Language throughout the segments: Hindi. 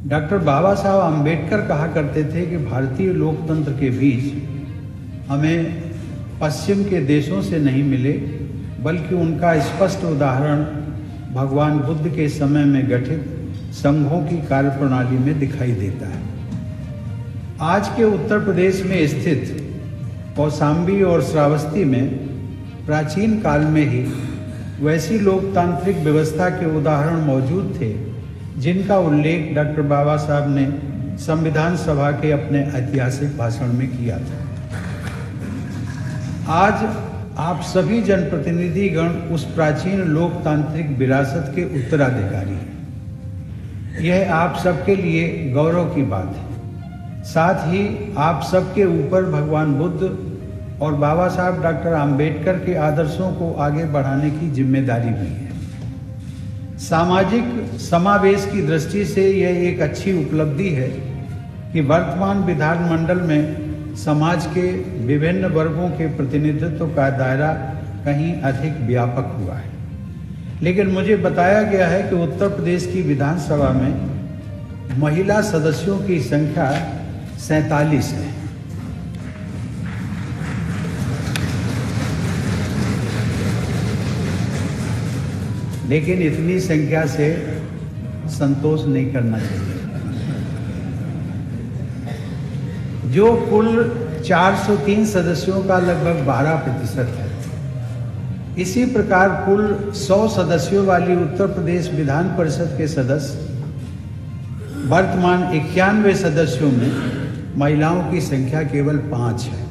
डॉक्टर बाबा साहब आम्बेडकर कहा करते थे कि भारतीय लोकतंत्र के बीच हमें पश्चिम के देशों से नहीं मिले, बल्कि उनका स्पष्ट उदाहरण भगवान बुद्ध के समय में गठित संघों की कार्यप्रणाली में दिखाई देता है। आज के उत्तर प्रदेश में स्थित कौशाम्बी और श्रावस्ती में प्राचीन काल में ही वैसी लोकतांत्रिक व्यवस्था के उदाहरण मौजूद थे जिनका उल्लेख डॉक्टर बाबा साहब ने संविधान सभा के अपने ऐतिहासिक भाषण में किया था। आज आप सभी जनप्रतिनिधिगण उस प्राचीन लोकतांत्रिक विरासत के उत्तराधिकारी हैं। यह आप सबके लिए गौरव की बात है। साथ ही आप सबके ऊपर भगवान बुद्ध और बाबा साहब डॉक्टर आम्बेडकर के आदर्शों को आगे बढ़ाने की जिम्मेदारी भी है। सामाजिक समावेश की दृष्टि से यह एक अच्छी उपलब्धि है कि वर्तमान विधानमंडल में समाज के विभिन्न वर्गों के प्रतिनिधित्व का दायरा कहीं अधिक व्यापक हुआ है। लेकिन मुझे बताया गया है कि उत्तर प्रदेश की विधानसभा में महिला सदस्यों की संख्या 47 है। लेकिन इतनी संख्या से संतोष नहीं करना चाहिए। जो कुल 403 सदस्यों का लगभग 12% है। इसी प्रकार कुल 100 सदस्यों वाली उत्तर प्रदेश विधान परिषद के सदस्य वर्तमान 91 सदस्यों में महिलाओं की संख्या केवल 5 है,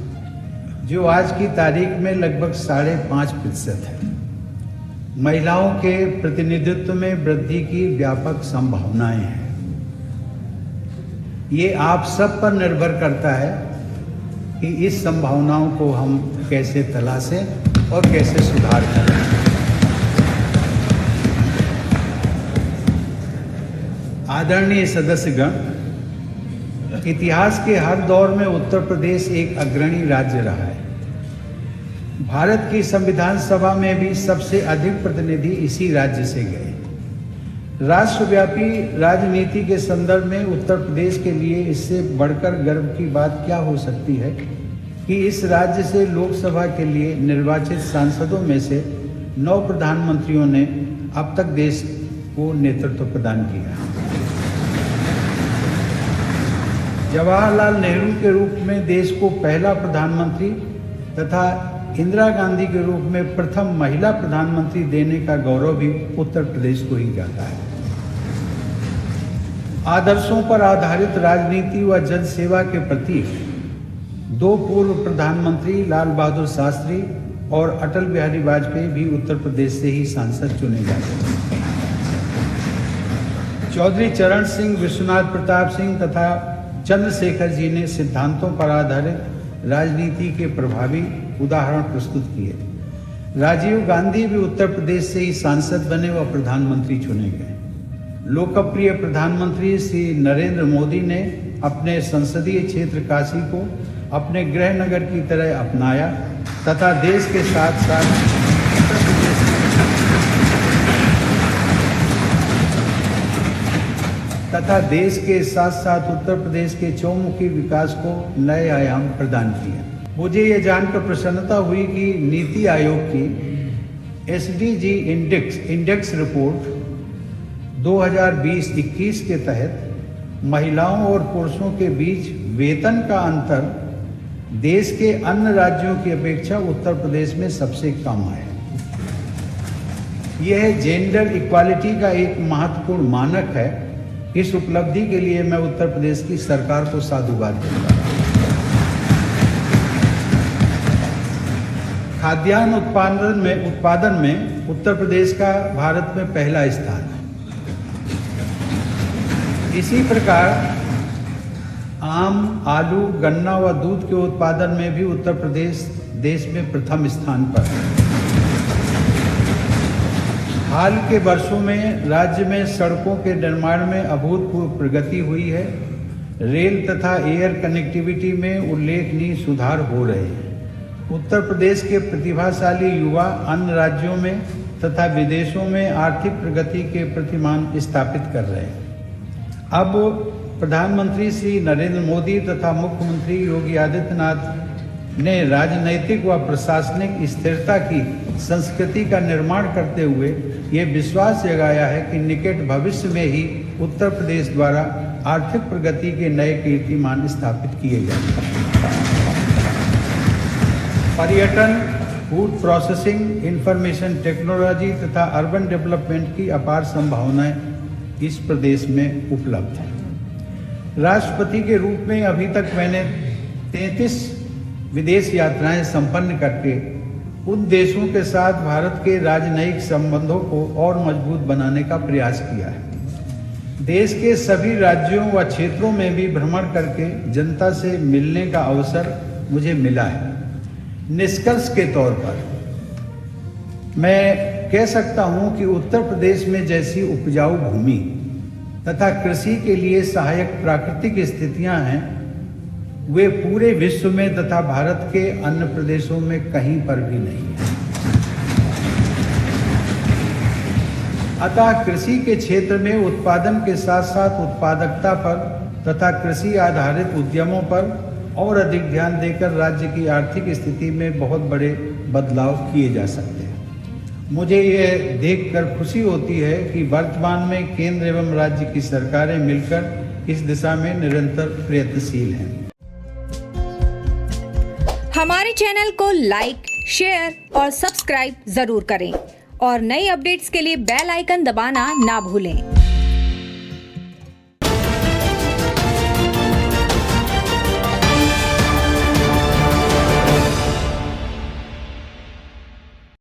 जो आज की तारीख में लगभग 5.5% है। महिलाओं के प्रतिनिधित्व में वृद्धि की व्यापक संभावनाएं हैं। ये आप सब पर निर्भर करता है कि इस संभावनाओं को हम कैसे तलाशें और कैसे सुधार करें। आदरणीय सदस्यगण, इतिहास के हर दौर में उत्तर प्रदेश एक अग्रणी राज्य रहा है। भारत की संविधान सभा में भी सबसे अधिक प्रतिनिधि इसी राज्य से गए। राष्ट्रव्यापी राजनीति के संदर्भ में उत्तर प्रदेश के लिए इससे बढ़कर गर्व की बात क्या हो सकती है कि इस राज्य से लोकसभा के लिए निर्वाचित सांसदों में से 9 प्रधानमंत्रियों ने अब तक देश को नेतृत्व प्रदान किया। जवाहरलाल नेहरू के रूप में देश को पहला प्रधानमंत्री तथा इंदिरा गांधी के रूप में प्रथम महिला प्रधानमंत्री देने का गौरव भी उत्तर प्रदेश को ही जाता है। आदर्शों पर आधारित राजनीति व जनसेवा के प्रति 2 पूर्व प्रधानमंत्री लाल बहादुर शास्त्री और अटल बिहारी वाजपेयी भी उत्तर प्रदेश से ही सांसद चुने जाते हैं। चौधरी चरण सिंह, विश्वनाथ प्रताप सिंह तथा चंद्रशेखर जी ने सिद्धांतों पर आधारित राजनीति के प्रभावी उदाहरण प्रस्तुत किए। राजीव गांधी भी उत्तर प्रदेश से ही सांसद बने व प्रधानमंत्री चुने गए। लोकप्रिय प्रधानमंत्री श्री नरेंद्र मोदी ने अपने संसदीय क्षेत्र काशी को अपने गृह नगर की तरह अपनाया तथा देश के साथ साथ उत्तर प्रदेश के चौमुखी विकास को नए आयाम प्रदान किए। मुझे यह जानकर प्रसन्नता हुई कि नीति आयोग की SDG इंडेक्स रिपोर्ट 2020-21 के तहत महिलाओं और पुरुषों के बीच वेतन का अंतर देश के अन्य राज्यों की अपेक्षा उत्तर प्रदेश में सबसे कम है। यह जेंडर इक्वालिटी का एक महत्वपूर्ण मानक है। इस उपलब्धि के लिए मैं उत्तर प्रदेश की सरकार को साधुवाद देता हूं। खाद्यान्न उत्पादन में उत्तर प्रदेश का भारत में पहला स्थान है। इसी प्रकार आम, आलू, गन्ना व दूध के उत्पादन में भी उत्तर प्रदेश देश में प्रथम स्थान पर है। हाल के वर्षों में राज्य में सड़कों के निर्माण में अभूतपूर्व प्रगति हुई है। रेल तथा एयर कनेक्टिविटी में उल्लेखनीय सुधार हो रहे हैं। उत्तर प्रदेश के प्रतिभाशाली युवा अन्य राज्यों में तथा विदेशों में आर्थिक प्रगति के प्रतिमान स्थापित कर रहे हैं। अब प्रधानमंत्री श्री नरेंद्र मोदी तथा मुख्यमंत्री योगी आदित्यनाथ ने राजनैतिक व प्रशासनिक स्थिरता की संस्कृति का निर्माण करते हुए ये विश्वास जगाया है कि निकट भविष्य में ही उत्तर प्रदेश द्वारा आर्थिक प्रगति के नए कीर्तिमान स्थापित किए जाएंगे। पर्यटन, फूड प्रोसेसिंग, इंफॉर्मेशन टेक्नोलॉजी तथा अर्बन डेवलपमेंट की अपार संभावनाएं इस प्रदेश में उपलब्ध है। राष्ट्रपति के रूप में अभी तक मैंने 33 विदेश यात्राएं संपन्न करके उन देशों के साथ भारत के राजनयिक संबंधों को और मजबूत बनाने का प्रयास किया है। देश के सभी राज्यों व क्षेत्रों में भी भ्रमण करके जनता से मिलने का अवसर मुझे मिला है। निष्कर्ष के तौर पर मैं कह सकता हूं कि उत्तर प्रदेश में जैसी उपजाऊ भूमि तथा कृषि के लिए सहायक प्राकृतिक स्थितियां हैं, वे पूरे विश्व में तथा भारत के अन्य प्रदेशों में कहीं पर भी नहीं है। अतः कृषि के क्षेत्र में उत्पादन के साथ साथ उत्पादकता पर तथा कृषि आधारित उद्यमों पर और अधिक ध्यान देकर राज्य की आर्थिक स्थिति में बहुत बड़े बदलाव किए जा सकते हैं। मुझे यह देखकर खुशी होती है कि वर्तमान में केंद्र एवं राज्य की सरकारें मिलकर इस दिशा में निरंतर प्रयत्नशील हैं। हमारे चैनल को लाइक, शेयर और सब्सक्राइब जरूर करें और नई अपडेट्स के लिए बेल आइकन दबाना ना भूलें।